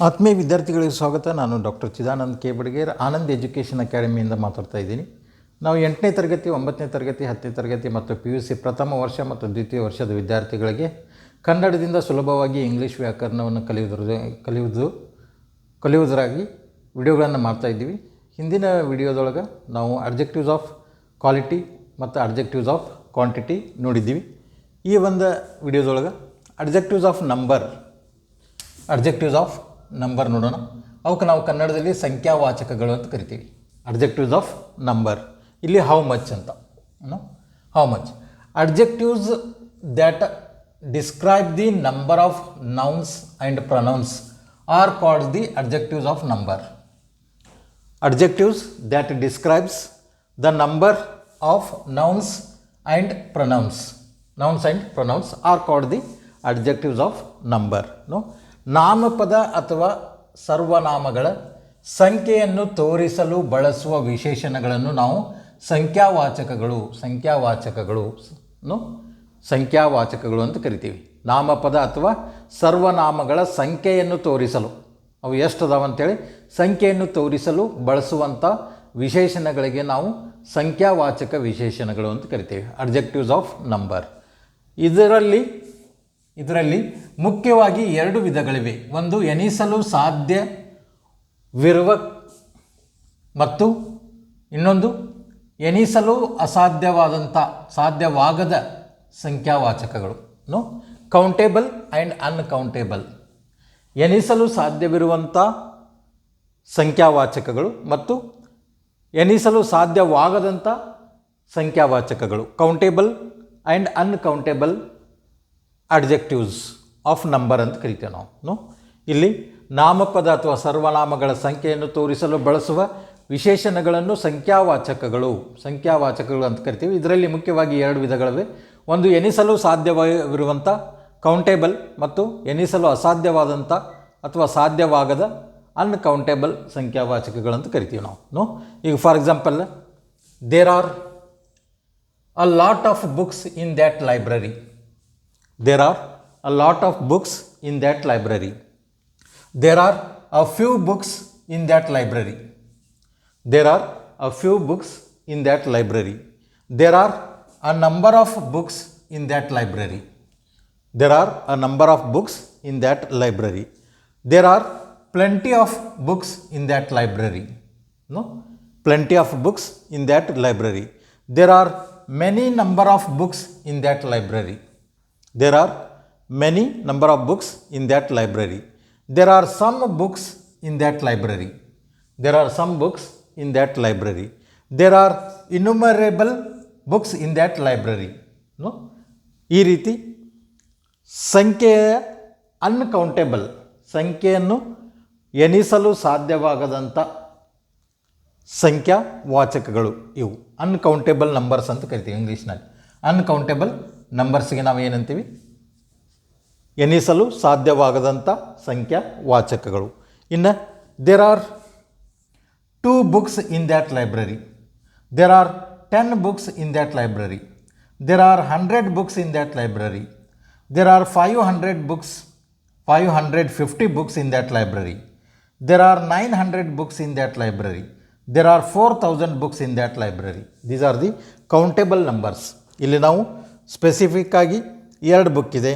ಆತ್ಮೀಯ ವಿದ್ಯಾರ್ಥಿಗಳಿಗೆ ಸ್ವಾಗತ. ನಾನು doctor Chidanand K Badager, Anand education ಅಕಾಡೆಮಿಯಿಂದ ಮಾತಾಡ್ತಾ ಇದ್ದೀನಿ. ನಾವು 8ನೇ ತರಗತಿ, 9ನೇ ತರಗತಿ, 10ನೇ ತರಗತಿ ಮತ್ತು PUC ಪ್ರಥಮ ವರ್ಷ ಮತ್ತು ದ್ವಿತೀಯ ವರ್ಷದ ವಿದ್ಯಾರ್ಥಿಗಳಿಗೆ ಕನ್ನಡದಿಂದ ಸುಲಭವಾಗಿ ಇಂಗ್ಲೀಷ್ ವ್ಯಾಕರಣವನ್ನು ಕಲಿಯುವುದರಾಗಿ ವಿಡಿಯೋಗಳನ್ನು ಮಾಡ್ತಾಯಿದ್ದೀವಿ. ಹಿಂದಿನ ವಿಡಿಯೋದೊಳಗೆ ನಾವು ಅಡ್ಜೆಕ್ಟಿವ್ಸ್ ಆಫ್ ಕ್ವಾಲಿಟಿ ಮತ್ತು ಅಡ್ಜೆಕ್ಟಿವ್ಸ್ ಆಫ್ ಕ್ವಾಂಟಿಟಿ ನೋಡಿದ್ದೀವಿ. ಈ ಒಂದು ವಿಡಿಯೋದೊಳಗೆ ಅಡ್ಜೆಕ್ಟಿವ್ಸ್ ಆಫ್ ನಂಬರ್ ನೋಡೋಣ. ಅವಕ್ಕೆ ನಾವು ಕನ್ನಡದಲ್ಲಿ ಸಂಖ್ಯಾವಾಚಕಗಳು ಅಂತ ಕರಿತೀವಿ. ಅಡ್ಜೆಕ್ಟಿವ್ಸ್ ಆಫ್ ನಂಬರ್, ಇಲ್ಲಿ ಹೌ ಮಚ್ ಅಂತ. How much adjectives that describe the number of nouns and pronouns are called the adjectives of number. Adjectives that describes the number of nouns and pronouns are called the adjectives of number. ನಾಮಪದ ಅಥವಾ ಸರ್ವನಾಮಗಳ ಸಂಖ್ಯೆಯನ್ನು ತೋರಿಸಲು ಬಳಸುವ ವಿಶೇಷಣಗಳನ್ನು ನಾವು ಸಂಖ್ಯಾವಾಚಕಗಳು ಅಂತ ಕರಿತೀವಿ. ನಾಮಪದ ಅಥವಾ ಸರ್ವನಾಮಗಳ ಸಂಖ್ಯೆಯನ್ನು ತೋರಿಸಲು, ಅವು ಎಷ್ಟು ಅದಾವ ಅಂತೇಳಿ ಸಂಖ್ಯೆಯನ್ನು ತೋರಿಸಲು ಬಳಸುವಂಥ ವಿಶೇಷಣಗಳಿಗೆ ನಾವು ಸಂಖ್ಯಾವಾಚಕ ವಿಶೇಷಣಗಳು ಅಂತ ಕರಿತೀವಿ. Adjectives of number. ಇದರಲ್ಲಿ ಮುಖ್ಯವಾಗಿ ಎರಡು ವಿಧಗಳಿವೆ. ಒಂದು ಎಣಿಸಲು ಸಾಧ್ಯವಿರುವ ಮತ್ತು ಇನ್ನೊಂದು ಎಣಿಸಲು ಸಾಧ್ಯವಾಗದ ಸಂಖ್ಯಾವಾಚಕಗಳು. Countable and uncountable. ಎಣಿಸಲು ಸಾಧ್ಯವಿರುವಂಥ ಸಂಖ್ಯಾವಾಚಕಗಳು ಮತ್ತು ಎಣಿಸಲು ಸಾಧ್ಯವಾಗದಂಥ ಸಂಖ್ಯಾವಾಚಕಗಳು. Countable and uncountable adjectives of number ಅಂತ ಕರಿತೇವೆ ನಾವು. ಇಲ್ಲಿ ನಾಮಪದ ಅಥವಾ ಸರ್ವನಾಮಗಳ ಸಂಖ್ಯೆಯನ್ನು ತೋರಿಸಲು ಬಳಸುವ ವಿಶೇಷಣಗಳನ್ನು ಸಂಖ್ಯಾವಾಚಕಗಳು ಅಂತ ಕರಿತೀವಿ. ಇದರಲ್ಲಿ ಮುಖ್ಯವಾಗಿ ಎರಡು ವಿಧಗಳಿವೆ. ಒಂದು ಎಣಿಸಲು ಸಾಧ್ಯವಿರುವಂಥ ಕೌಂಟೇಬಲ್ ಮತ್ತು ಎಣಿಸಲು ಅಸಾಧ್ಯವಾದಂಥ ಅಥವಾ ಸಾಧ್ಯವಾಗದ ಅನ್ಕೌಂಟೇಬಲ್ ಸಂಖ್ಯಾವಾಚಕಗಳಂತ ಕರಿತೀವಿ ನಾವು. ಈಗ for example, there are a lot of books in that library. There are a lot of books in that library. There are a few books in that library. There are a few books in that library. There are a number of books in that library. There are a number of books in that library. There are plenty of books in that library. Plenty of books in that library. There are many number of books in that library. There are many number of books in that library. There are some books in that library. There are some books in that library. There are innumerable books in that library. ಈ ರೀತಿ ಸಂಖ್ಯೆಯ uncountable, ಸಂಖ್ಯೆಯನ್ನು ಎಣಿಸಲು ಸಾಧ್ಯವಾಗದಂಥ ಸಂಖ್ಯಾವಾಚಕಗಳು ಇವು uncountable numbers ಅಂತ ಕರಿತೀವಿ ಇಂಗ್ಲೀಷ್ನಲ್ಲಿ. Uncountable ನಂಬರ್ಸ್ಗೆ ನಾವು ಏನಂತೀವಿ? ಎಣಿಸಲು ಸಾಧ್ಯವಾಗದಂಥ ಸಂಖ್ಯಾವಾಚಕಗಳು. ಇನ್ನು there are 2 books in that library. There are 10 books in that library. There are 100 books in that library. There are 550 books in that library. There are 900 books in that library. There are 4000 books in that library. These are the countable numbers. ಇಲ್ಲಿ ನಾವು specific ಆಗಿ 2 book ಇದೆ,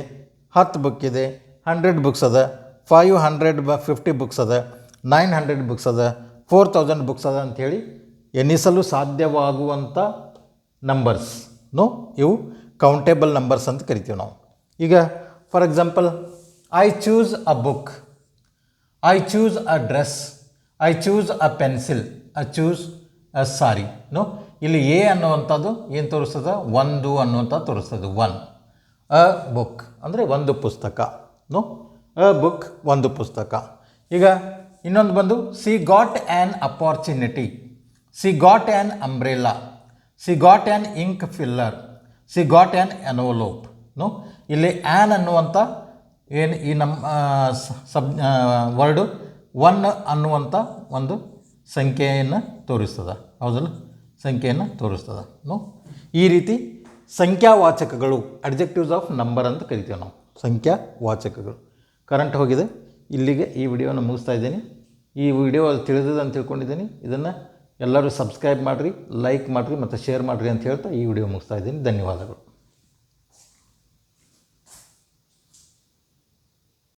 10 book ಇದೆ, 100 books ಅದ, 550 books ಅದ, 900 books ಅದ, 4000 books ಅದ ಅಂಥೇಳಿ ಎಣಿಸಲು ಸಾಧ್ಯವಾಗುವಂಥ ನಂಬರ್ಸ್ ಇವು ಕೌಂಟೇಬಲ್ ನಂಬರ್ಸ್ ಅಂತ ಕರಿತೀವಿ ನಾವು. ಈಗ for example, I choose a book, I choose a dress, I choose a pencil, I choose a sari. ಇಲ್ಲಿ ಎ ಅನ್ನುವಂಥದ್ದು ಏನು ತೋರಿಸ್ತದೆ? ಒಂದು ಅನ್ನುವಂಥದ್ದು ತೋರಿಸ್ತದೆ. ಅ ಬುಕ್ ಅಂದರೆ ಒಂದು ಪುಸ್ತಕ. ಅ ಬುಕ್ ಒಂದು ಪುಸ್ತಕ. ಈಗ ಇನ್ನೊಂದು ಬಂದು, she got an opportunity, she got an umbrella, she got an ink filler, she got an envelope. ಇಲ್ಲಿ ಆ್ಯನ್ ಅನ್ನುವಂಥ ಏನು ಈ ನಮ್ಮ ವರ್ಡು 1 ಅನ್ನುವಂಥ ಒಂದು ಸಂಖ್ಯೆಯನ್ನು ತೋರಿಸ್ತದೆ. ಹೌದಲ್ಲ? ಸಂಖ್ಯೆಯನ್ನು ತೋರಿಸ್ತದೆ. ಈ ರೀತಿ ಸಂಖ್ಯಾವಾಚಕಗಳು ಅಡ್ಜೆಕ್ಟಿವ್ಸ್ ಆಫ್ ನಂಬರ್ ಅಂತ ಕರಿತೀವಿ ನಾವು. ಸಂಖ್ಯಾವಾಚಕಗಳು. ಕರೆಂಟ್ ಹೋಗಿದೆ, ಇಲ್ಲಿಗೆ ಈ ವಿಡಿಯೋನ ಮುಗಿಸ್ತಾ ಇದ್ದೀನಿ. ಈ ವಿಡಿಯೋ ತಿಳಿದಿದೆ ಅಂತ ತಿಳ್ಕೊಂಡಿದ್ದೀನಿ. ಇದನ್ನು ಎಲ್ಲರೂ ಸಬ್ಸ್ಕ್ರೈಬ್ ಮಾಡಿರಿ, ಲೈಕ್ ಮಾಡಿರಿ ಮತ್ತು ಶೇರ್ ಮಾಡಿರಿ ಅಂತ ಹೇಳ್ತಾ ಈ ವಿಡಿಯೋ ಮುಗಿಸ್ತಾ ಇದ್ದೀನಿ. ಧನ್ಯವಾದಗಳು.